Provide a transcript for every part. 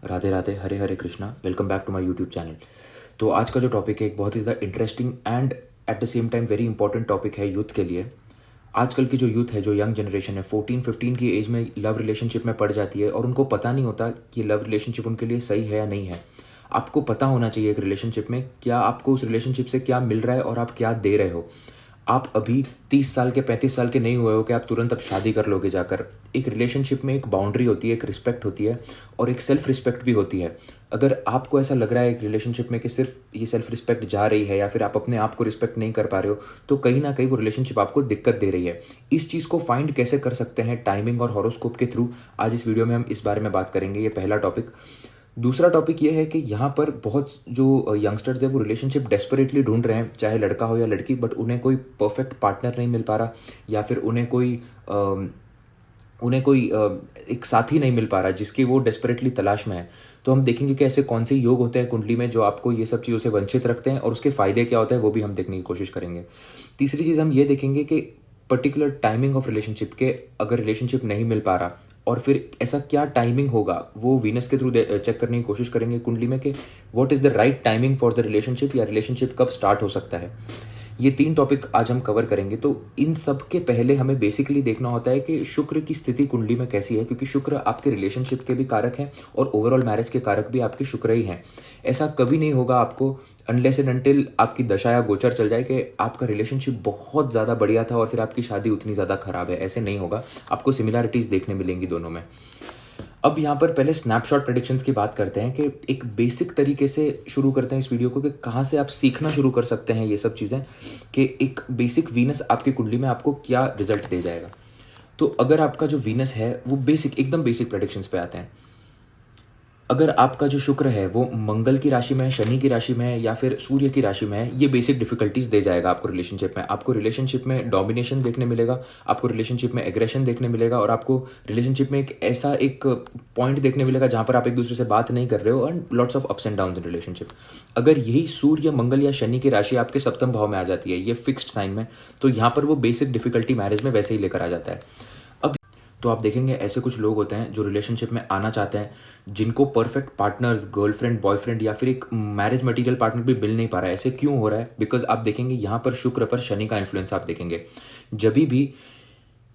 Radhe Radhe, Hare Hare Krishna. Welcome back to my YouTube channel. तो आज का जो टॉपिक है एक बहुत ही ज़्यादा interesting and eight the same time very important topic है यूथ के लिए। आजकल की जो यूथ है, जो यंग जनरेशन है, 14-15 की एज में लव रिलेशनशिप में पड़ जाती है और उनको पता नहीं होता कि लव रिलेशनशिप उनके लिए सही है या नहीं है। आपको पता होना चाहिए एक रिलेशनशिप में क्या आपको उस रिलेशनशिप से क्या मिल रहा है और आप क्या दे रहे हो। आप अभी 30 साल के 35 साल के नहीं हुए हो कि आप तुरंत अब शादी कर लोगे जाकर। एक रिलेशनशिप में एक बाउंड्री होती है, एक रिस्पेक्ट होती है और एक सेल्फ रिस्पेक्ट भी होती है। अगर आपको ऐसा लग रहा है एक रिलेशनशिप में कि सिर्फ ये सेल्फ रिस्पेक्ट जा रही है या फिर आप अपने आप को रिस्पेक्ट नहीं कर पा रहे हो, तो कहीं ना कहीं वो रिलेशनशिप आपको दिक्कत दे रही है। इस चीज़ को फाइंड कैसे कर सकते हैं टाइमिंग और हॉरोस्कोप के थ्रू, आज इस वीडियो में हम इस बारे में बात करेंगे। ये पहला टॉपिक। दूसरा टॉपिक ये है कि यहाँ पर बहुत जो यंगस्टर्स है वो रिलेशनशिप डेस्परेटली ढूंढ रहे हैं, चाहे लड़का हो या लड़की, बट उन्हें कोई परफेक्ट पार्टनर नहीं मिल पा रहा या फिर एक साथी नहीं मिल पा रहा जिसकी वो डेस्परेटली तलाश में है। तो हम देखेंगे कि ऐसे कौन से योग होते हैं कुंडली में जो आपको ये सब चीज़ों से वंचित रखते हैं और उसके फायदे क्या होते हैं वो भी हम देखने की कोशिश करेंगे। तीसरी चीज़ हम ये देखेंगे कि पर्टिकुलर टाइमिंग ऑफ रिलेशनशिप के, अगर रिलेशनशिप नहीं मिल पा रहा और फिर ऐसा क्या टाइमिंग होगा, वो वीनस के थ्रू चेक करने की कोशिश करेंगे कुंडली में कि what is the right timing for the relationship या रिलेशनशिप कब स्टार्ट हो सकता है। ये 3 टॉपिक आज हम कवर करेंगे। तो इन सब के पहले हमें बेसिकली देखना होता है कि शुक्र की स्थिति कुंडली में कैसी है, क्योंकि शुक्र आपके रिलेशनशिप के भी कारक हैं और ओवरऑल मैरिज के कारक भी आपके शुक्र ही हैं। ऐसा कभी नहीं होगा आपको अनलेस एंड अनटिल आपकी दशा या गोचर चल जाए कि आपका रिलेशनशिप बहुत ज़्यादा बढ़िया था और फिर आपकी शादी उतनी ज़्यादा खराब है। ऐसे नहीं होगा, आपको सिमिलैरिटीज़ देखने मिलेंगी दोनों में। अब यहाँ पर पहले स्नैपशॉट प्रेडिक्शंस की बात करते हैं कि एक बेसिक तरीके से शुरू करते हैं इस वीडियो को कि कहाँ से आप सीखना शुरू कर सकते हैं ये सब चीज़ें, कि एक बेसिक वीनस आपकी कुंडली में आपको क्या रिजल्ट दे जाएगा। तो अगर आपका जो वीनस है वो बेसिक, एकदम बेसिक प्रेडिक्शंस पे आते हैं। अगर आपका जो शुक्र है वो मंगल की राशि में है, शनि की राशि में है या फिर सूर्य की राशि में है, ये बेसिक डिफिकल्टीज दे जाएगा आपको रिलेशनशिप में। आपको रिलेशनशिप में डोमिनेशन देखने मिलेगा, आपको रिलेशनशिप में एग्रेशन देखने मिलेगा और आपको रिलेशनशिप में एक पॉइंट देखने मिलेगा जहां पर आप एक दूसरे से बात नहीं कर रहे हो and lots of ups and down in relationship. अगर यही सूर्य, मंगल या शनि की राशि आपके सप्तम भाव में आ जाती है, ये फिक्स्ड साइन में, तो यहाँ पर वो बेसिक डिफिकल्टी मैरिज में वैसे ही लेकर आ जाता है। तो आप देखेंगे ऐसे कुछ लोग होते हैं जो रिलेशनशिप में आना चाहते हैं, जिनको परफेक्ट पार्टनर्स, गर्लफ्रेंड, बॉयफ्रेंड या फिर एक मैरिज मटेरियल पार्टनर भी मिल नहीं पा रहा है। ऐसे क्यों हो रहा है? बिकॉज आप देखेंगे यहाँ पर शुक्र पर शनि का इन्फ्लुएंस आप देखेंगे। जब भी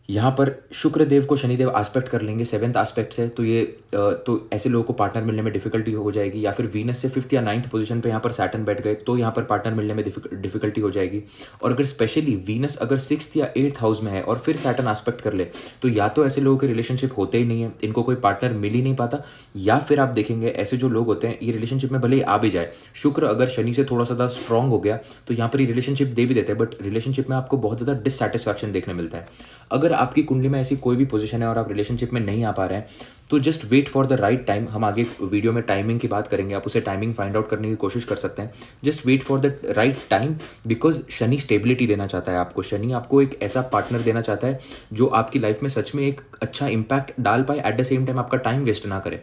यहाँ पर शुक्रदेव को शनिदेव एस्पेक्ट कर लेंगे 7th एस्पेक्ट से, तो ऐसे लोगों को पार्टनर मिलने में डिफिकल्टी हो जाएगी। या फिर वीनस से 5th या 9th पोजीशन पे यहाँ पर सैटर्न बैठ गए तो यहाँ पर पार्टनर मिलने में डिफिकल्टी हो जाएगी। और अगर स्पेशली वीनस अगर 6th या 8th हाउस में है और फिर सैटर्न एस्पेक्ट कर ले, तो या तो ऐसे लोगों के रिलेशनशिप होते ही नहीं है, इनको कोई पार्टनर मिल ही नहीं पाता, या फिर आप देखेंगे ऐसे जो लोग होते हैं ये रिलेशनशिप में भले ही आ भी जाए, शुक्र अगर शनि से थोड़ा सा स्ट्रांग हो गया तो यहाँ पर ये रिलेशनशिप दे भी देते हैं, बट रिलेशनशिप में आपको बहुत ज़्यादा डिससेटिस्फैक्शन देखने मिलता है। अगर आपकी कुंडली में ऐसी कोई भी पोजीशन है और आप रिलेशनशिप में नहीं आ पा रहे हैं, तो just wait for the right time. हम आगे वीडियो में टाइमिंग की बात करेंगे, आप उसे टाइमिंग फाइंड आउट करने की कोशिश कर सकते हैं। Just wait for the right time, because Shani stability देना चाहता है आपको। शनि आपको एक ऐसा पार्टनर देना चाहता है जो आपकी लाइफ में सच में एक अच्छा इंपैक्ट डाल पाए, एट द सेम टाइम आपका टाइम वेस्ट ना करे।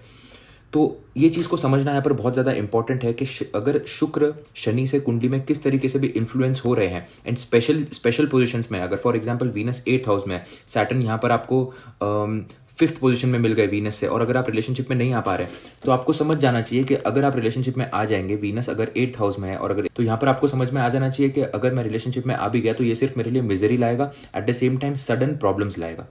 तो ये चीज़ को समझना यहाँ पर बहुत ज़्यादा इंपॉर्टेंट है कि अगर शुक्र शनि से कुंडली में किस तरीके से भी इन्फ्लुएंस हो रहे हैं एंड स्पेशल पोजीशंस में, अगर for example Venus 8th house में है, सैटर्न यहाँ पर आपको 5th पोजीशन में मिल गए वीनस से, और अगर आप रिलेशनशिप में नहीं आ पा रहे तो आपको समझ जाना चाहिए कि अगर आप रिलेशनशिप में आ जाएंगे, वीनस अगर 8th हाउस में है और अगर, तो यहाँ पर आपको समझ में आ जाना चाहिए कि अगर मैं रिलेशनशिप में आ भी गया तो ये सिर्फ मेरे लिए मिजरी लाएगा, eight the same time sudden problems लाएगा।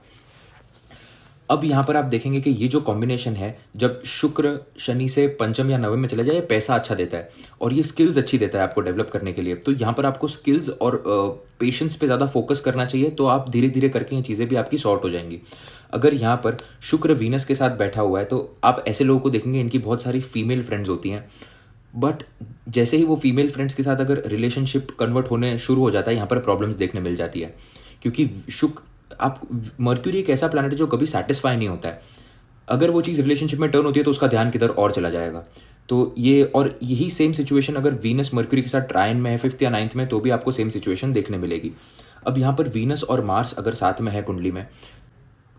अब यहाँ पर आप देखेंगे कि ये जो कॉम्बिनेशन है, जब शुक्र शनि से पंचम या नवम में चला जाए, पैसा अच्छा देता है और ये स्किल्स अच्छी देता है आपको डेवलप करने के लिए। तो यहाँ पर आपको स्किल्स और पेशेंस पे ज़्यादा फोकस करना चाहिए, तो आप धीरे धीरे करके ये चीज़ें भी आपकी सॉर्ट हो जाएंगी। अगर यहाँ पर शुक्र वीनस के साथ बैठा हुआ है तो आप ऐसे लोगों को देखेंगे इनकी बहुत सारी फीमेल फ्रेंड्स होती हैं, बट जैसे ही वो फीमेल फ्रेंड्स के साथ अगर रिलेशनशिप कन्वर्ट होने शुरू हो जाता है, यहाँ पर प्रॉब्लम्स देखने मिल जाती है। क्योंकि मर्क्यूरी एक ऐसा प्लैनेट है जो कभी सेटिस्फाई नहीं होता है। अगर वो चीज़ रिलेशनशिप में टर्न होती है तो उसका ध्यान किधर और चला जाएगा। तो यही सेम सिचुएशन अगर वीनस मर्क्यूरी के साथ ट्रायन में है 5th या 9th में, तो भी आपको सेम सिचुएशन देखने मिलेगी। अब यहाँ पर वीनस और मार्स अगर साथ में है कुंडली में,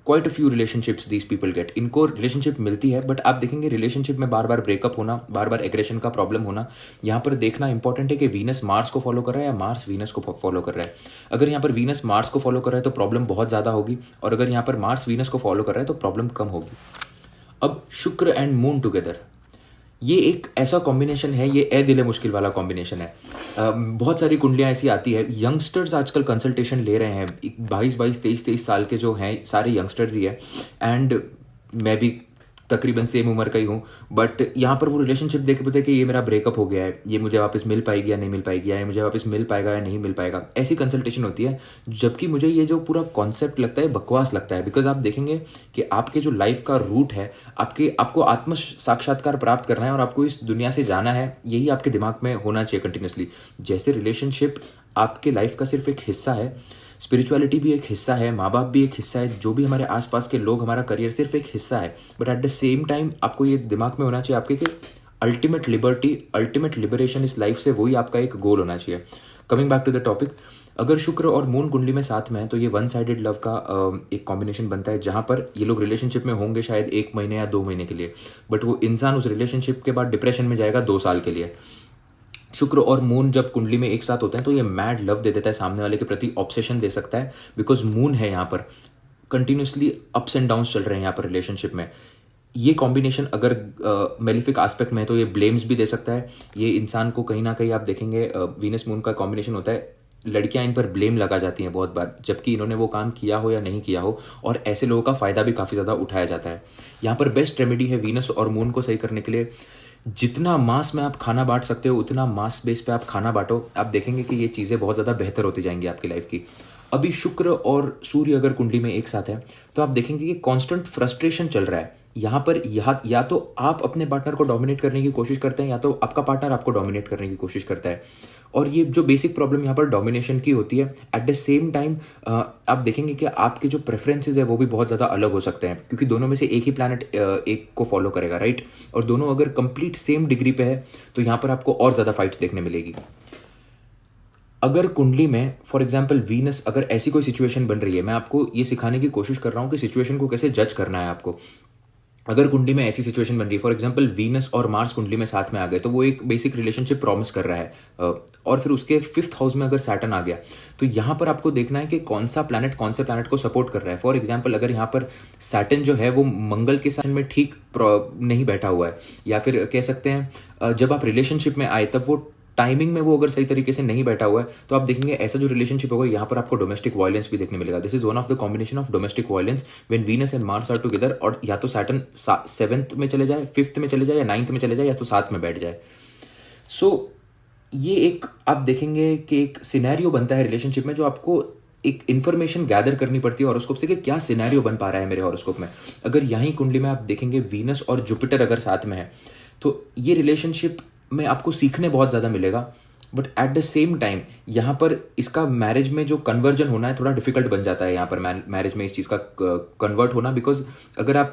quite a few relationships these people get, इनको रिलेशनशिप मिलती है, बट आप देखेंगे रिलेशनशिप में बार बार ब्रेकअप होना, बार बार एग्रेशन का प्रॉब्लम होना। यहाँ पर देखना इंपॉर्टेंट है कि वीनस मार्स को फॉलो कर रहा है या मार्स वीनस को फॉलो कर रहा है। अगर यहाँ पर वीनस मार्स को फॉलो कर रहा है तो प्रॉब्लम बहुत ज़्यादा होगी, और अगर यहाँ पर मार्स वीनस को फॉलो कर रहा है तो प्रॉब्लम कम होगी। अब शुक्र एंड मून टुगेदर, ये एक ऐसा कॉम्बिनेशन है, ये ए दिले मुश्किल वाला कॉम्बिनेशन है। बहुत सारी कुंडलियाँ ऐसी आती है, यंगस्टर्स आजकल कंसल्टेशन ले रहे हैं, 22-23 साल के जो हैं सारे यंगस्टर्स ही है, एंड मैं भी तकरीबन सेम उम्र का ही हूँ। बट यहाँ पर वो रिलेशनशिप देख के पता है कि ये मेरा ब्रेकअप हो गया है, ये मुझे वापस मिल पाएगी या नहीं मिल पाएगी, या ये मुझे वापस मिल पाएगा या नहीं मिल पाएगा, ऐसी कंसल्टेशन होती है। जबकि मुझे ये जो पूरा कॉन्सेप्ट लगता है बकवास लगता है, बिकॉज आप देखेंगे कि आपके जो लाइफ का रूट है, आपको आत्म साक्षात्कार प्राप्त करना है और आपको इस दुनिया से जाना है, यही आपके दिमाग में होना चाहिए कंटिन्यूसली। जैसे रिलेशनशिप आपके लाइफ का सिर्फ एक हिस्सा है, स्पिरिचुअलिटी भी एक हिस्सा है, माँ बाप भी एक हिस्सा है, जो भी हमारे आसपास के लोग, हमारा करियर सिर्फ एक हिस्सा है। But at the same time आपको ये दिमाग में होना चाहिए आपके कि अल्टीमेट लिबर्टी, अल्टीमेट लिबरेशन इस लाइफ से, वही आपका एक गोल होना चाहिए। Coming back to the topic, अगर शुक्र और मून कुंडली में साथ में है तो ये वन साइडेड लव का एक कॉम्बिनेशन बनता है, जहाँ पर ये लोग रिलेशनशिप में होंगे शायद 1 महीने या 2 महीने के लिए, बट वो इंसान उस रिलेशनशिप के बाद डिप्रेशन में जाएगा 2 साल के लिए। शुक्र और मून जब कुंडली में एक साथ होते हैं तो ये मैड लव दे देता है, सामने वाले के प्रति ऑब्सेशन दे सकता है, बिकॉज मून है यहाँ पर, कंटिन्यूसली अप्स एंड डाउन्स चल रहे हैं यहाँ पर रिलेशनशिप में। ये कॉम्बिनेशन अगर मेलिफिक एस्पेक्ट में है तो ये ब्लेम्स भी दे सकता है, ये इंसान को कहीं ना कहीं, आप देखेंगे वीनस मून का कॉम्बिनेशन होता है, लड़कियां इन पर ब्लेम लगा जाती हैं बहुत बार, जबकि इन्होंने वो काम किया हो या नहीं किया हो, और ऐसे लोगों का फायदा भी काफ़ी ज़्यादा उठाया जाता है। यहाँ पर बेस्ट रेमेडी है वीनस और मून को सही करने के लिए, जितना मास में आप खाना बांट सकते हो उतना मास बेस पे आप खाना बांटो, आप देखेंगे कि ये चीज़ें बहुत ज़्यादा बेहतर होती जाएंगी आपकी लाइफ की। अभी शुक्र और सूर्य अगर कुंडली में एक साथ है तो आप देखेंगे कि कांस्टेंट फ्रस्ट्रेशन चल रहा है यहाँ पर। या तो आप अपने पार्टनर को डोमिनेट करने की कोशिश करते हैं, या तो आपका पार्टनर आपको डोमिनेट करने की कोशिश करता है। और ये जो बेसिक प्रॉब्लम यहाँ पर डोमिनेशन की होती है, एट द सेम टाइम आप देखेंगे कि आपके जो प्रेफरेंसेज है वो भी बहुत ज़्यादा अलग हो सकते हैं, क्योंकि दोनों में से एक ही प्लैनेट एक को फॉलो करेगा, राइट। और दोनों अगर कंप्लीट सेम डिग्री पे है तो यहाँ पर आपको और ज़्यादा फाइट्स देखने मिलेगी। अगर कुंडली में फॉर एग्जाम्पल वीनस, अगर ऐसी कोई सिचुएशन बन रही है, मैं आपको ये सिखाने की कोशिश कर रहा हूँ कि सिचुएशन को कैसे जज करना है आपको। अगर कुंडली में ऐसी सिचुएशन बन रही है, फॉर एग्जांपल वीनस और मार्स कुंडली में साथ में आ गए, तो वो एक बेसिक रिलेशनशिप प्रॉमिस कर रहा है, और फिर उसके 5th हाउस में अगर सैटर्न आ गया तो यहाँ पर आपको देखना है कि कौन सा प्लैनेट कौन से प्लैनेट को सपोर्ट कर रहा है। फॉर एग्जांपल अगर यहाँ पर सैटर्न जो है वो मंगल के साइन में ठीक नहीं बैठा हुआ है, या फिर कह सकते हैं जब आप रिलेशनशिप में आए तब वो टाइमिंग में वो अगर सही तरीके से नहीं बैठा हुआ है, तो आप देखेंगे ऐसा जो रिलेशनशिप होगा यहाँ पर आपको डोमेस्टिक वायलेंस भी देखने मिलेगा। This is one of the combination of domestic violence when Venus and Mars are together, और या तो सैटर्न 7th में चले जाए, 5th में चले जाए, या 9th में चले जाए, या तो 7 में बैठ जाए। सो ये एक आप देखेंगे कि एक सिनेरियो बनता है रिलेशनशिप में, जो आपको एक इन्फॉर्मेशन गैदर करनी पड़ती है हॉरोस्कोप से कि क्या सिनेरियो बन पा रहा है मेरे हॉरोस्कोप में। अगर यहीं कुंडली में आप देखेंगे वीनस और जुपिटर अगर साथ में है तो ये रिलेशनशिप में आपको सीखने बहुत ज़्यादा मिलेगा, but at the same time यहाँ पर इसका मैरिज में जो कन्वर्जन होना है थोड़ा डिफिकल्ट बन जाता है यहाँ पर मैरिज में इस चीज़ का कन्वर्ट होना। बिकॉज अगर आप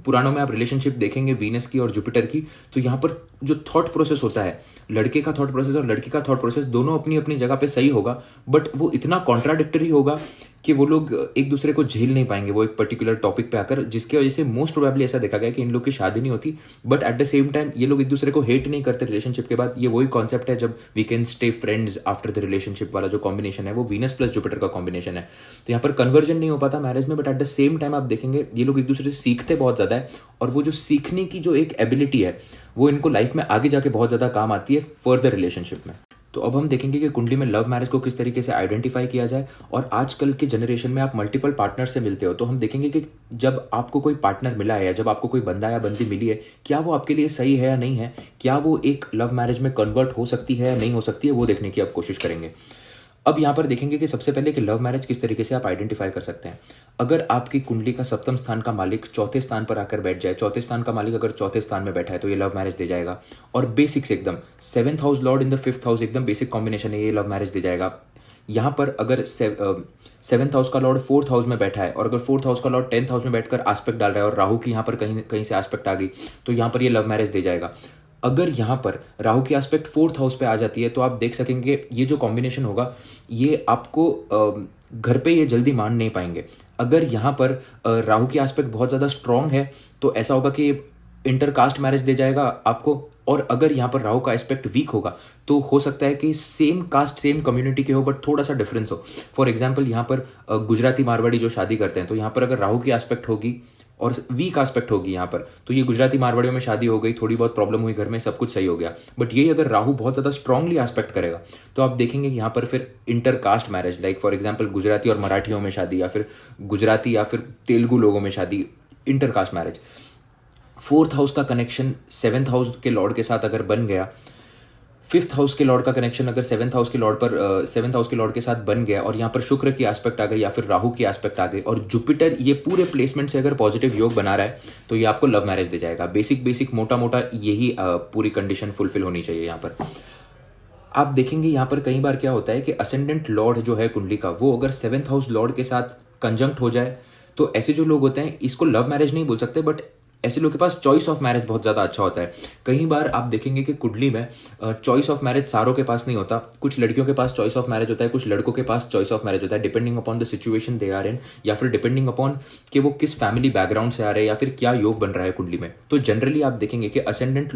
पुरानों में आप रिलेशनशिप देखेंगे वीनस की और जुपिटर की, तो यहाँ पर जो थॉट प्रोसेस होता है, लड़के का थॉट प्रोसेस और लड़की का थॉट प्रोसेस दोनों अपनी अपनी जगह पे सही होगा, बट वो इतना कॉन्ट्राडिक्टरी होगा कि वो लोग एक दूसरे को झेल नहीं पाएंगे वो एक पर्टिकुलर टॉपिक पे आकर, जिसकी वजह से मोस्ट प्रोबेबली ऐसा देखा गया कि इन लोग की शादी नहीं होती। But at the same time ये लोग एक दूसरे को हेट नहीं करते रिलेशनशिप के बाद। ये वही कॉन्सेप्ट है जब we can stay friends after the relationship वाला जो कॉम्बिनेशन है, वो वीनस प्लस जुपिटर का कॉम्बिनेशन है। तो यहाँ पर कन्वर्जन नहीं हो पाता मैरिज में, but at the same time आप देखेंगे ये लोग एक दूसरे से सीखते बहुत ज़्यादा है, और वो जो सीखने की जो एक एबिलिटी है वो इनको लाइफ में आगे जाके बहुत ज़्यादा काम आती है फर्दर रिलेशनशिप में। तो अब हम देखेंगे कि कुंडली में लव मैरिज को किस तरीके से आइडेंटिफाई किया जाए। और आजकल के जनरेशन में आप मल्टीपल पार्टनर से मिलते हो, तो हम देखेंगे कि जब आपको कोई पार्टनर मिला है या जब आपको कोई बंदा या बंदी मिली है, क्या वो आपके लिए सही है या नहीं है, क्या वो एक लव मैरिज में कन्वर्ट हो सकती है या नहीं हो सकती है, वो देखने की आप कोशिश करेंगे। अब यहाँ पर देखेंगे कि सबसे पहले कि लव मैरिज किस तरीके से आप आइडेंटिफाई कर सकते हैं। अगर आपकी कुंडली का 7वें स्थान का मालिक 4थे स्थान पर आकर बैठ जाए, 4थे स्थान का मालिक अगर 4थे स्थान में बैठा है तो ये लव मैरिज दे जाएगा। और बेसिक्स एकदम 7th house Lord in the 5th house, एकदम बेसिक कॉम्बिनेशन है, ये लव मैरिज दे जाएगा। यहाँ पर अगर 7th हाउस का लॉर्ड 4th हाउस में बैठा है, और अगर 4th हाउस का लॉर्ड 10th हाउस में बैठकर एस्पेक्ट डाल रहा है और राहु की यहाँ पर कहीं कहीं से एस्पेक्ट आ गई, तो यहाँ पर ये लव मैरिज दे जाएगा। अगर यहाँ पर राहु की एस्पेक्ट 4th हाउस पे आ जाती है तो आप देख सकेंगे ये जो कॉम्बिनेशन होगा ये आपको घर पे ये जल्दी मान नहीं पाएंगे। अगर यहाँ पर राहु की एस्पेक्ट बहुत ज़्यादा स्ट्रांग है तो ऐसा होगा कि इंटरकास्ट मैरिज दे जाएगा आपको। और अगर यहाँ पर राहु का एस्पेक्ट वीक होगा तो हो सकता है कि सेम कास्ट सेम कम्युनिटी के हो बट थोड़ा सा डिफरेंस हो। फॉर एग्जाम्पल यहाँ पर गुजराती मारवाड़ी जो शादी करते हैं, तो यहाँ पर अगर राहु की एस्पेक्ट होगी और वीक एस्पेक्ट होगी यहाँ पर, तो ये गुजराती मारवाड़ियों में शादी हो गई, थोड़ी बहुत प्रॉब्लम हुई घर में, सब कुछ सही हो गया। बट यही अगर राहु बहुत ज़्यादा स्ट्रांगली एस्पेक्ट करेगा तो आप देखेंगे कि यहाँ पर फिर intercaste marriage, like for example Gujarati और मराठियों में शादी, या फिर गुजराती या फिर तेलुगु लोगों में शादी, इंटरकास्ट मैरिज। 4th हाउस का कनेक्शन 7th हाउस के लॉर्ड के साथ अगर बन गया, 5th हाउस के लॉर्ड का कनेक्शन अगर 7th हाउस के लॉर्ड पर 7th हाउस के लॉर्ड के साथ बन गया, और यहाँ पर शुक्र की एस्पेक्ट आ गई या फिर राहु की एस्पेक्ट आ गई, और जुपिटर ये पूरे प्लेसमेंट से अगर पॉजिटिव योग बना रहा है तो ये आपको लव मैरिज दे जाएगा। बेसिक मोटा मोटा यही पूरी कंडीशन फुलफिल होनी चाहिए। यहाँ पर आप देखेंगे यहाँ पर कई बार क्या होता है कि असेंडेंट लॉर्ड जो है कुंडली का, वो अगर 7th हाउस लॉर्ड के साथ कंजंक्ट हो जाए तो ऐसे जो लोग होते हैं, इसको लव मैरिज नहीं बोल सकते, बट ऐसे लोग के पास चॉइस ऑफ मैरिज बहुत ज़्यादा अच्छा होता है। कई बार आप देखेंगे कि कुंडली में चॉइस ऑफ मैरिज सारों के पास नहीं होता, कुछ लड़कियों के पास चॉइस ऑफ मैरिज होता है, कुछ लड़कों के पास चॉइस ऑफ मैरिज होता है, depending upon the situation they are in, या फिर डिपेंडिंग अपॉन कि वो किस फैमिली बैकग्राउंड से आ रहे हैं या फिर क्या योग बन रहा है कुंडली में। तो जनरली आप देखेंगे कि असेंडेंट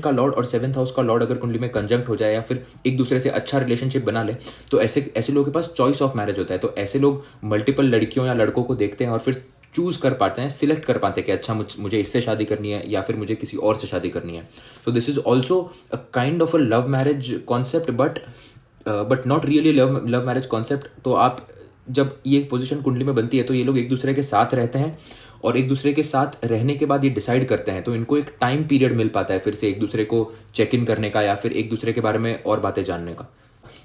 का लॉर्ड और 7th हाउस का लॉर्ड अगर कुंडली में कंजंक्ट हो जाए या फिर एक दूसरे से अच्छा रिलेशनशिप बना ले, तो ऐसे लोगों के पास चॉइस ऑफ मैरिज होता है। तो ऐसे लोग मल्टीपल लड़कियों या लड़कों को देखते हैं और फिर चूज कर पाते हैं, सिलेक्ट कर पाते हैं कि अच्छा मुझे इससे शादी करनी है या फिर मुझे किसी और से शादी करनी है। So this is also a kind of a love marriage concept, but not really love marriage concept. तो आप जब ये पोजीशन कुंडली में बनती है तो ये लोग एक दूसरे के साथ रहते हैं, और एक दूसरे के साथ रहने के बाद ये डिसाइड करते हैं, तो इनको एक टाइम पीरियड मिल पाता है फिर से एक दूसरे को चेक इन करने का या फिर एक दूसरे के बारे में और बातें जानने का।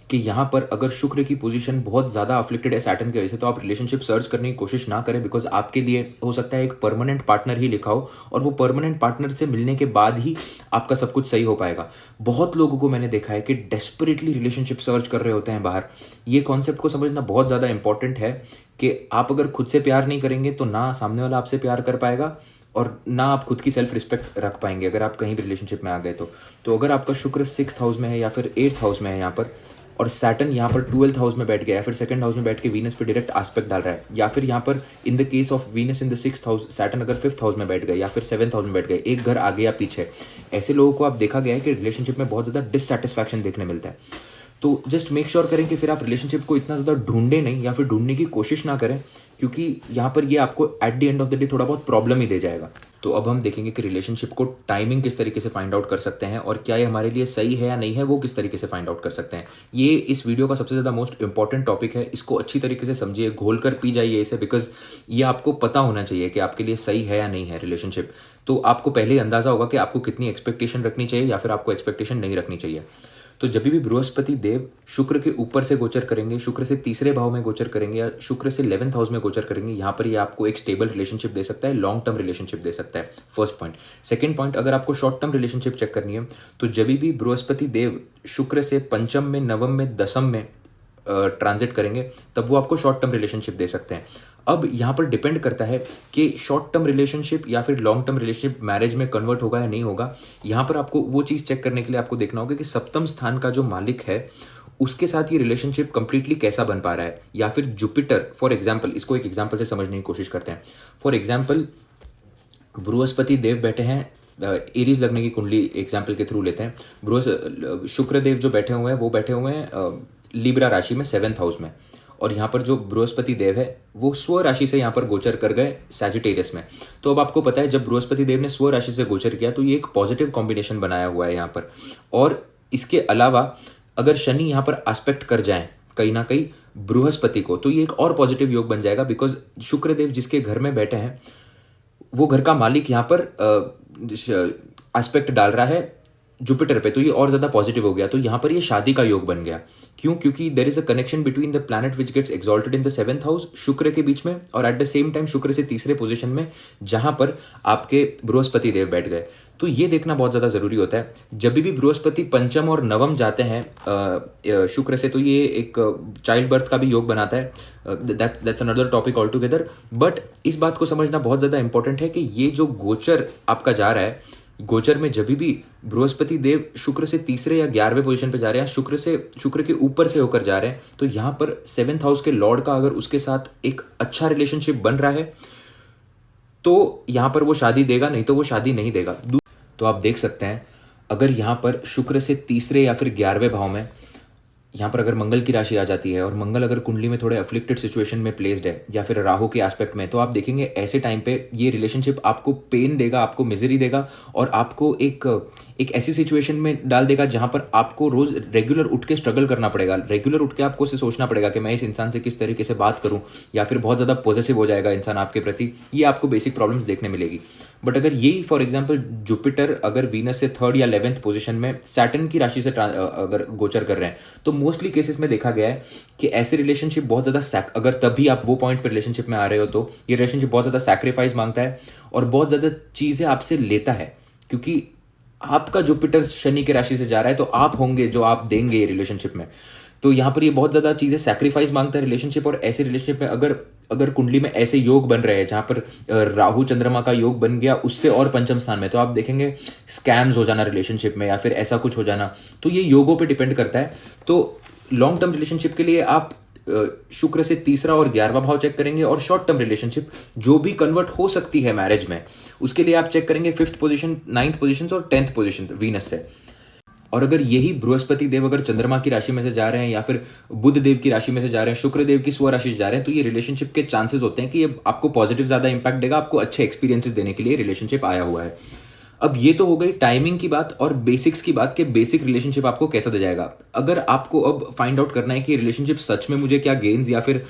कि यहाँ पर अगर शुक्र की पोजीशन बहुत ज़्यादा अफ्लिक्टेड है सैटर्न की वजह से, तो आप रिलेशनशिप सर्च करने की कोशिश ना करें, बिकॉज आपके लिए हो सकता है एक परमानेंट पार्टनर ही लिखा हो, और वो परमानेंट पार्टनर से मिलने के बाद ही आपका सब कुछ सही हो पाएगा। बहुत लोगों को मैंने देखा है कि डेस्परेटली रिलेशनशिप सर्च कर रहे होते हैं बाहर। ये कॉन्सेप्ट को समझना बहुत ज़्यादा इंपॉर्टेंट है कि आप अगर खुद से प्यार नहीं करेंगे तो ना सामने वाला आपसे प्यार कर पाएगा, और ना आप खुद की सेल्फ रिस्पेक्ट रख पाएंगे अगर आप कहीं भी रिलेशनशिप में आ गए तो अगर आपका शुक्र 6th हाउस में है या फिर 8th हाउस में है यहाँ पर, और सैटर्न यहाँ पर 12th हाउस में बैठ गया, या फिर 2nd हाउस में बैठ के वीनस पे डायरेक्ट एस्पेक्ट डाल रहा है, या फिर यहाँ पर in the case of Venus in the 6th house Saturn अगर 5th हाउस में बैठ गए या फिर 7th हाउस में बैठ गए, एक घर आगे या पीछे, ऐसे लोगों को आप देखा गया है कि रिलेशनशिप में बहुत ज़्यादा डिससेटिस्फैक्शन देखने मिलता है। तो जस्ट मेक श्योर करें कि फिर आप रिलेशनशिप को इतना ज़्यादा ढूंढे नहीं या फिर ढूंढने की कोशिश ना करें, क्योंकि यहाँ पर ये आपको at the end of the day थोड़ा बहुत प्रॉब्लम ही दे जाएगा। तो अब हम देखेंगे कि रिलेशनशिप को टाइमिंग किस तरीके से फाइंड आउट कर सकते हैं, और क्या ये हमारे लिए सही है या नहीं है वो किस तरीके से फाइंड आउट कर सकते हैं। ये इस वीडियो का सबसे ज़्यादा मोस्ट इंपॉर्टेंट टॉपिक है। इसको अच्छी तरीके से समझिए, घोल कर पी जाइए इसे, बिकॉज ये आपको पता होना चाहिए कि आपके लिए सही है या नहीं है रिलेशनशिप। तो आपको पहले ही अंदाजा होगा कि आपको कितनी एक्सपेक्टेशन रखनी चाहिए या फिर आपको एक्सपेक्टेशन नहीं रखनी चाहिए। तो जब भी बृहस्पति देव शुक्र के ऊपर से गोचर करेंगे, शुक्र से 3रे भाव में गोचर करेंगे या शुक्र से 11th हाउस में गोचर करेंगे, यहाँ पर ये आपको एक स्टेबल रिलेशनशिप दे सकता है, लॉन्ग टर्म रिलेशनशिप दे सकता है। First point. सेकंड पॉइंट, अगर आपको शॉर्ट टर्म रिलेशनशिप चेक करनी है तो जब भी बृहस्पति देव शुक्र से 5th में, 9th में, 10th में ट्रांजिट करेंगे तब वो आपको शॉर्ट टर्म रिलेशनशिप दे सकते हैं। अब यहाँ पर डिपेंड करता है कि शॉर्ट टर्म रिलेशनशिप या फिर लॉन्ग टर्म रिलेशनशिप मैरिज में कन्वर्ट होगा या नहीं होगा। यहाँ पर आपको वो चीज़ चेक करने के लिए आपको देखना होगा कि 7th स्थान का जो मालिक है उसके साथ ये रिलेशनशिप कंप्लीटली कैसा बन पा रहा है, या फिर जुपिटर फॉर एग्जाम्पल, इसको एक एग्जाम्पल से समझने की कोशिश करते हैं। फॉर एग्जाम्पल बृहस्पति देव बैठे हैं, एरीज लगने की कुंडली एग्जाम्पल के थ्रू लेते हैं। शुक्र देव जो बैठे हुए हैं वो बैठे हुए हैं लिब्रा राशि में 7th हाउस में, और यहाँ पर जो बृहस्पति देव है वो स्व राशि से यहाँ पर गोचर कर गए सैजिटेरियस में। तो अब आपको पता है जब बृहस्पति देव ने स्व राशि से गोचर किया तो ये एक पॉजिटिव कॉम्बिनेशन बनाया हुआ है यहाँ पर। और इसके अलावा अगर शनि यहाँ पर एस्पेक्ट कर जाए कहीं ना कहीं बृहस्पति को, तो ये एक और पॉजिटिव योग बन जाएगा, बिकॉज शुक्र देव जिसके घर में बैठे हैं वो घर का मालिक यहाँ पर एस्पेक्ट डाल रहा है जुपिटर पे, तो ये और ज्यादा पॉजिटिव हो गया। तो यहाँ पर ये शादी का योग बन गया। क्यों? क्योंकि there is a connection between the planet which gets exalted in the 7th house, Shukra के बीच में, और एट द सेम टाइम शुक्र से 3रे पोजीशन में जहां पर आपके बृहस्पति देव बैठ गए। तो ये देखना बहुत ज्यादा जरूरी होता है। जब भी बृहस्पति 5th और 9th जाते हैं शुक्र से, तो ये एक चाइल्ड बर्थ का भी योग बनाता है। That's another topic all together. But इस बात को समझना बहुत ज्यादा इंपॉर्टेंट है कि ये जो गोचर आपका जा रहा है, गोचर में जब भी बृहस्पति देव शुक्र से 3रे या 11वें पोजीशन पे जा रहे हैं, शुक्र के ऊपर से होकर जा रहे हैं, तो यहां पर 7th हाउस के लॉर्ड का अगर उसके साथ एक अच्छा रिलेशनशिप बन रहा है तो यहां पर वो शादी देगा, नहीं तो वो शादी नहीं देगा। तो आप देख सकते हैं अगर यहां पर शुक्र से 3रे या फिर 11वें भाव में यहाँ पर अगर मंगल की राशि आ जाती है और मंगल अगर कुंडली में थोड़े अफ्लिक्टेड सिचुएशन में प्लेस्ड है या फिर राहु के एस्पेक्ट में, तो आप देखेंगे ऐसे टाइम पे ये रिलेशनशिप आपको पेन देगा, आपको मिजरी देगा और आपको एक ऐसी सिचुएशन में डाल देगा जहां पर आपको रोज रेगुलर उठ के स्ट्रगल करना पड़ेगा। रेगुलर उठ के आपको सोचना पड़ेगा कि मैं इस इंसान से किस तरीके से बात करूं, या फिर बहुत ज़्यादा पॉजिटिव हो जाएगा इंसान आपके प्रति। ये आपको बेसिक प्रॉब्लम्स देखने मिलेगी। बट अगर यही फॉर एग्जाम्पल जुपिटर अगर वीनस से 3rd या 11th पोजीशन में सैटर्न की राशि से अगर गोचर कर रहे हैं, तो मोस्टली केसेस में देखा गया है कि ऐसे रिलेशनशिप बहुत ज़्यादा अगर तभी आप वो पॉइंट पर रिलेशनशिप में आ रहे हो तो ये रिलेशनशिप बहुत ज़्यादा सैक्रिफाइस मांगता है और बहुत ज़्यादा चीज़ें आपसे लेता है, क्योंकि आपका जुपिटर शनि की राशि से जा रहा है तो आप होंगे जो आप देंगे ये रिलेशनशिप में। तो यहाँ पर ये बहुत ज़्यादा चीज़ें सैक्रिफाइस मांगता है रिलेशनशिप। और ऐसे रिलेशनशिप में अगर कुंडली में ऐसे योग बन रहे हैं जहाँ पर राहु चंद्रमा का योग बन गया उससे और पंचम स्थान में, तो आप देखेंगे स्कैम्स हो जाना रिलेशनशिप में या फिर ऐसा कुछ हो जाना। तो ये योगों पे डिपेंड करता है। तो लॉन्ग टर्म रिलेशनशिप के लिए आप शुक्र से 3रा और 11वां भाव चेक करेंगे, और शॉर्ट टर्म रिलेशनशिप जो भी कन्वर्ट हो सकती है मैरिज में उसके लिए आप चेक करेंगे 5th पोजीशन, 9th पोजीशन और 10th पोजीशन वीनस से। और अगर यही बृहस्पति देव अगर चंद्रमा की राशि में से जा रहे हैं या फिर बुध देव की राशि में से जा रहे हैं, शुक्र देव की स्व राशि से जा रहे हैं, तो ये रिलेशनशिप के चांसेस होते हैं कि ये आपको पॉजिटिव ज्यादा इंपैक्ट देगा, आपको अच्छे एक्सपीरियंसेस देने के लिए रिलेशनशिप आया हुआ है। अब ये तो हो गई टाइमिंग की बात और बेसिक्स की बात कि बेसिक रिलेशनशिप आपको कैसा दे जाएगा। अगर आपको अब फाइंड आउट करना है कि रिलेशनशिप सच में मुझे क्या गेन्स या फिर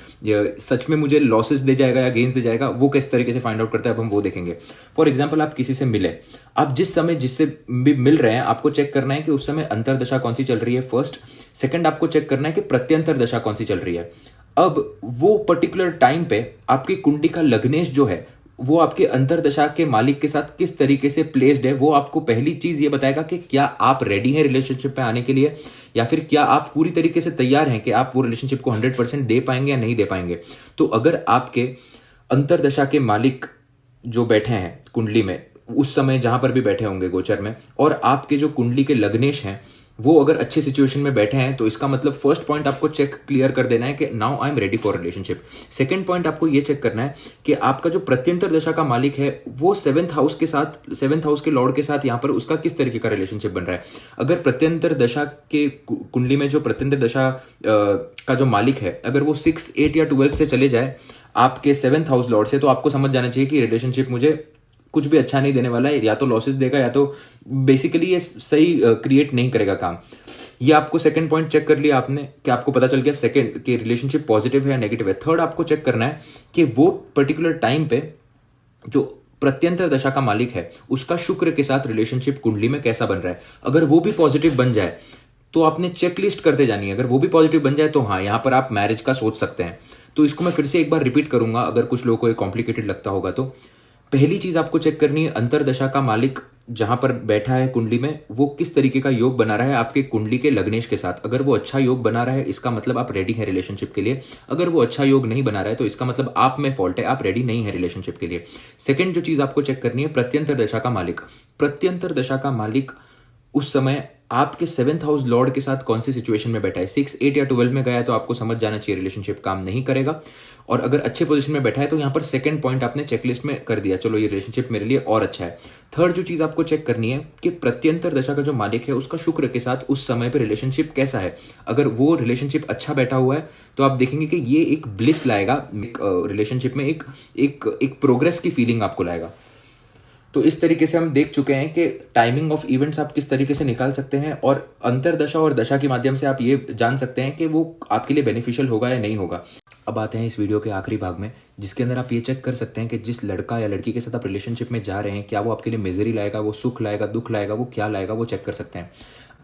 सच में मुझे लॉसेस दे जाएगा या गेन्स दे जाएगा, वो किस तरीके से फाइंड आउट करता है अब हम वो देखेंगे। फॉर एग्जाम्पल, आप किसी से मिले, आप जिस समय जिससे भी मिल रहे हैं आपको चेक करना है कि उस समय अंतरदशा कौन सी चल रही है फर्स्ट। सेकंड, आपको चेक करना है कि प्रत्यंतर दशा कौन सी चल रही है। अब वो पर्टिकुलर टाइम पे आपकी कुंडली का लग्नेश जो है वो आपके अंतरदशा के मालिक के साथ किस तरीके से प्लेस्ड है, वो आपको पहली चीज ये बताएगा कि क्या आप रेडी हैं रिलेशनशिप पे आने के लिए, या फिर क्या आप पूरी तरीके से तैयार हैं कि आप वो रिलेशनशिप को 100% दे पाएंगे या नहीं दे पाएंगे। तो अगर आपके अंतरदशा के मालिक जो बैठे हैं कुंडली में उस समय जहां पर भी बैठे होंगे गोचर में, और आपके जो कुंडली के लग्नेश हैं वो अगर अच्छे सिचुएशन में बैठे हैं, तो इसका मतलब फर्स्ट पॉइंट आपको चेक क्लियर कर देना है कि now I am ready for relationship. Second point आपको ये चेक करना है कि आपका जो प्रत्यंतर दशा का मालिक है वो 7th हाउस के साथ, 7th हाउस के लॉर्ड के साथ यहाँ पर उसका किस तरीके का रिलेशनशिप बन रहा है। अगर प्रत्यंतर दशा के कुंडली में जो प्रत्यंतर दशा का जो मालिक है अगर वो 6, 8 या 12 से चले जाए आपके 7th हाउस लॉर्ड से, तो आपको समझ जाना चाहिए कि रिलेशनशिप मुझे कुछ भी अच्छा नहीं देने वाला है, या तो लॉसेस देगा या तो बेसिकली ये सही क्रिएट नहीं करेगा काम। ये आपको सेकंड पॉइंट चेक कर लिया आपने कि आपको पता चल गया सेकंड कि रिलेशनशिप पॉजिटिव है या नेगेटिव है। थर्ड, आपको चेक करना है कि वो पर्टिकुलर टाइम पे जो प्रत्यंतर दशा का मालिक है उसका शुक्र के साथ रिलेशनशिप कुंडली में कैसा बन रहा है। अगर वो भी पॉजिटिव बन जाए तो आपने चेकलिस्ट करते जानी है। अगर वो भी पॉजिटिव बन जाए तो हाँ, यहाँ पर आप मैरिज का सोच सकते हैं। तो इसको मैं फिर से एक बार रिपीट करूंगा अगर कुछ लोगों को ये कॉम्प्लिकेटेड लगता होगा तो। पहली चीज आपको चेक करनी है अंतरदशा का मालिक जहां पर बैठा है कुंडली में वो किस तरीके का योग बना रहा है आपके कुंडली के लग्नेश के साथ। अगर वो अच्छा योग बना रहा है इसका मतलब आप रेडी हैं रिलेशनशिप के लिए। अगर वो अच्छा योग नहीं बना रहा है तो इसका मतलब आप में फॉल्ट है, आप रेडी नहीं है रिलेशनशिप के लिए। सेकंड जो चीज आपको चेक करनी है प्रत्यंतर दशा का मालिक। प्रत्यंतर दशा का मालिक उस समय आपके 7th हाउस लॉर्ड के साथ कौन सी सिचुएशन में बैठा है। 6, 8 या 12 में गया है तो आपको समझ जाना चाहिए रिलेशनशिप काम नहीं करेगा। और अगर अच्छे पोजीशन में बैठा है तो यहाँ पर सेकंड पॉइंट आपने चेकलिस्ट में कर दिया, चलो ये रिलेशनशिप मेरे लिए और अच्छा है। थर्ड जो चीज आपको चेक करनी है कि प्रत्यंतर दशा का जो मालिक है उसका शुक्र के साथ उस समय पर रिलेशनशिप कैसा है। अगर वो रिलेशनशिप अच्छा बैठा हुआ है तो आप देखेंगे कि ये एक ब्लिस लाएगा रिलेशनशिप में, एक प्रोग्रेस की फीलिंग आपको लाएगा। तो इस तरीके से हम देख चुके हैं कि टाइमिंग ऑफ इवेंट्स आप किस तरीके से निकाल सकते हैं और अंतरदशा और दशा के माध्यम से आप ये जान सकते हैं कि वो आपके लिए बेनिफिशियल होगा या नहीं होगा। अब आते हैं इस वीडियो के आखिरी भाग में जिसके अंदर आप ये चेक कर सकते हैं कि जिस लड़का या लड़की के साथ आप रिलेशनशिप में जा रहे हैं क्या वो आपके लिए मिजरी लाएगा, वो सुख लाएगा, दुख लाएगा, वो क्या लाएगा, वो चेक कर सकते हैं।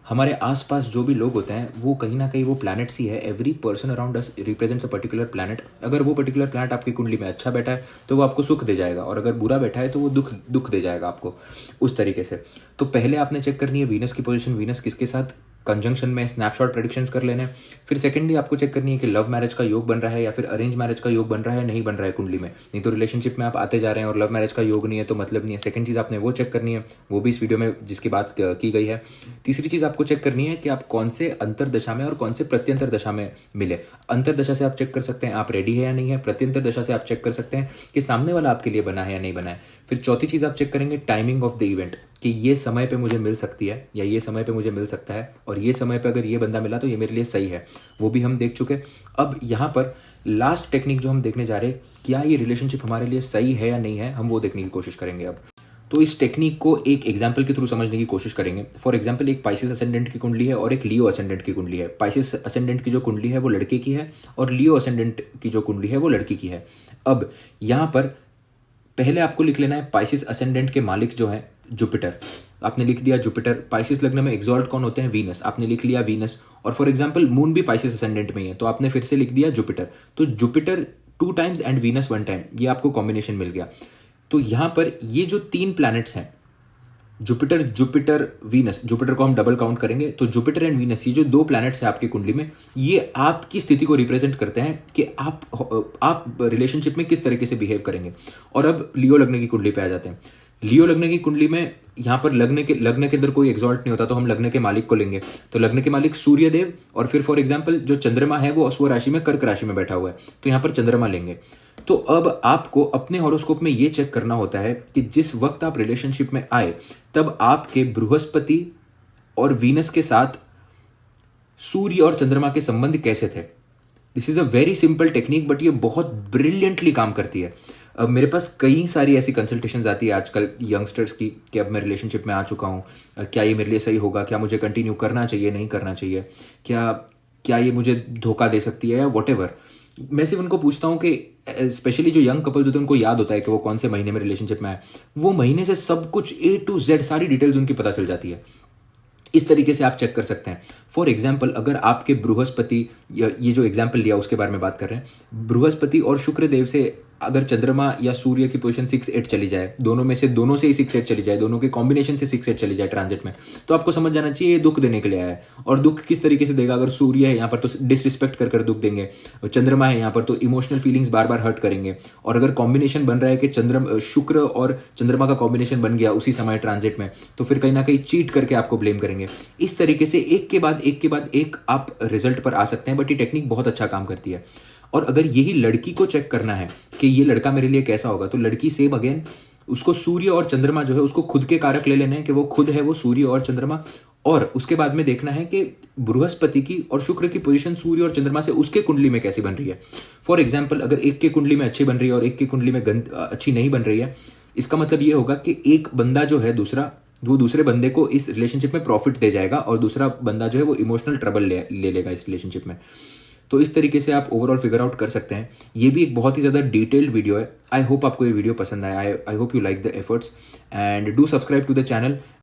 हमारे आसपास जो भी लोग होते हैं वो कहीं ना कहीं वो प्लैनेट्स ही है। Every person around us represents a particular planet. अगर वो पर्टिकुलर प्लैनेट आपकी कुंडली में अच्छा बैठा है तो वो आपको सुख दे जाएगा, और अगर बुरा बैठा है तो वो दुख दे जाएगा आपको उस तरीके से। तो पहले आपने चेक करनी है वीनस की पोजीशन, वीनस किसके साथ कंजंक्शन में, स्नैपशॉट प्रेडिक्शंस कर लेने। फिर सेकंडली आपको चेक करनी है कि लव मैरिज का योग बन रहा है या फिर अरेंज मैरिज का योग बन रहा है, नहीं बन रहा है कुंडली में। नहीं तो रिलेशनशिप में आप आते जा रहे हैं और लव मैरिज का योग नहीं है तो मतलब नहीं है। सेकंड चीज़ आपने वो चेक करनी है, वो भी इस वीडियो में जिसकी बात की गई है। तीसरी चीज़ आपको चेक करनी है कि आप कौन से अंतरदशा में और कौन से प्रत्यंतर दशा में मिले। अंतरदशा से आप चेक कर सकते हैं आप रेडी है या नहीं है। प्रत्यंतर दशा से आप चेक कर सकते हैं कि सामने वाला आपके लिए बना है या नहीं बना है। फिर चौथी चीज़ आप चेक करेंगे टाइमिंग ऑफ द इवेंट, कि ये समय पे मुझे मिल सकती है या ये समय पे मुझे मिल सकता है, और ये समय पे अगर ये बंदा मिला तो ये मेरे लिए सही है, वो भी हम देख चुके। अब यहाँ पर लास्ट टेक्निक जो हम देखने जा रहे हैं, क्या ये रिलेशनशिप हमारे लिए सही है या नहीं है, हम वो देखने की कोशिश करेंगे अब। तो इस टेक्निक को एक एग्जाम्पल के थ्रू समझने की कोशिश करेंगे। फॉर एग्जाम्पल, एक पाइसेस असेंडेंट की कुंडली है और एक लियो असेंडेंट की कुंडली है। पाइसेस असेंडेंट की जो कुंडली है वो लड़के की है, और लियो असेंडेंट की जो कुंडली है वो लड़की की है। अब यहाँ पर पहले आपको लिख लेना है पाइसेस असेंडेंट के मालिक जो है जुपिटर, आपने लिख दिया जुपिटर। पाइसेस लग्न में एग्जॉल्ट कौन होते हैं, वीनस, आपने लिख लिया वीनस। और फॉर एग्जाम्पल मून भी पाइसेस असेंडेंट में ही है, तो आपने फिर से लिख दिया जुपिटर। तो Jupiter 2 times and Venus 1 time, ये आपको कॉम्बिनेशन मिल गया। तो यहां पर ये जो 3 प्लैनेट्स हैं, जुपिटर, जुपिटर, वीनस, जुपिटर को हम डबल काउंट करेंगे, तो जुपिटर एंड वीनस, ये जो 2 प्लैनेट्स हैं आपकी कुंडली में, ये आपकी स्थिति को रिप्रेजेंट करते हैं कि आप रिलेशनशिप में किस तरीके से बिहेव करेंगे। और अब लियो लग्न की कुंडली पे आ जाते हैं। लियो लग्न की कुंडली में यहां पर लग्न के अंदर कोई एग्जॉल्ट नहीं होता, तो हम लग्न के मालिक को लेंगे। तो लग्न के मालिक सूर्यदेव, और फिर फॉर एग्जाम्पल जो चंद्रमा है वो अश्व राशि में कर्क राशि में बैठा हुआ है, तो यहां पर चंद्रमा लेंगे। तो अब आपको अपने हॉरोस्कोप में यह चेक करना होता है कि जिस वक्त आप रिलेशनशिप में आए तब आपके बृहस्पति और वीनस के साथ सूर्य और चंद्रमा के संबंध कैसे थे। This is a very simple technique, but ये बहुत ब्रिलियंटली काम करती है। अब मेरे पास कई सारी ऐसी कंसल्टेशंस आती है आजकल यंगस्टर्स की कि अब मैं रिलेशनशिप में आ चुका हूँ, क्या ये मेरे लिए सही होगा, क्या मुझे कंटिन्यू करना चाहिए, नहीं करना चाहिए, क्या ये मुझे धोखा दे सकती है, या वॉटेवर। मैं सिर्फ उनको पूछता हूँ कि स्पेशली जो यंग कपल्स होते हैं उनको याद होता है कि वो कौन से महीने में रिलेशनशिप में आए, वो महीने से सब कुछ A to Z सारी डिटेल्स उनकी पता चल जाती है। इस तरीके से आप चेक कर सकते हैं। फॉर एग्जाम्पल, अगर आपके बृहस्पति, ये जो एग्जाम्पल लिया उसके बारे में बात कर रहे हैं, बृहस्पति और शुक्र देव से अगर चंद्रमा या सूर्य की पोजीशन 6-8 चली जाए, दोनों से ही 6-8 चली जाए, दोनों के कॉम्बिनेशन से 6-8 चली जाए ट्रांजिट में, तो आपको समझ जाना चाहिए ये दुख देने के लिए आया है। और दुख किस तरीके से देगा, अगर सूर्य है यहाँ पर तो डिसरिस्पेक्ट कर दुख देंगे, और चंद्रमा है यहाँ पर तो इमोशनल फीलिंग्स बार बार हर्ट करेंगे। और अगर कॉम्बिनेशन बन रहा है कि शुक्र और चंद्रमा का कॉम्बिनेशन बन गया उसी समय ट्रांजिट में, तो फिर कहीं ना कहीं चीट करके आपको ब्लेम करेंगे। इस तरीके से एक के बाद एक आप रिजल्ट पर आ सकते हैं, बट ये टेक्निक बहुत अच्छा काम करती है। और अगर यही लड़की को चेक करना है कि ये लड़का मेरे लिए कैसा होगा, तो लड़की सेम अगेन, उसको सूर्य और चंद्रमा जो है उसको खुद के कारक ले लेने हैं कि वो खुद है वो सूर्य और चंद्रमा, और उसके बाद में देखना है कि बृहस्पति की और शुक्र की पोजीशन सूर्य और चंद्रमा से उसके कुंडली में कैसी बन रही है। फॉर एग्जाम्पल, अगर एक के कुंडली में अच्छी बन रही है और एक की कुंडली में अच्छी नहीं बन रही है, इसका मतलब ये होगा कि एक बंदा जो है दूसरा, वो दूसरे बंदे को इस रिलेशनशिप में प्रॉफिट दे जाएगा, और दूसरा बंदा जो है वो इमोशनल ट्रबल ले लेगा इस रिलेशनशिप में। तो इस तरीके से आप ओवरऑल फिगर आउट कर सकते हैं। ये भी एक बहुत ही ज़्यादा डिटेल्ड वीडियो है। आई होप आपको ये वीडियो पसंद आया। I hope you like the efforts, and do subscribe to the channel.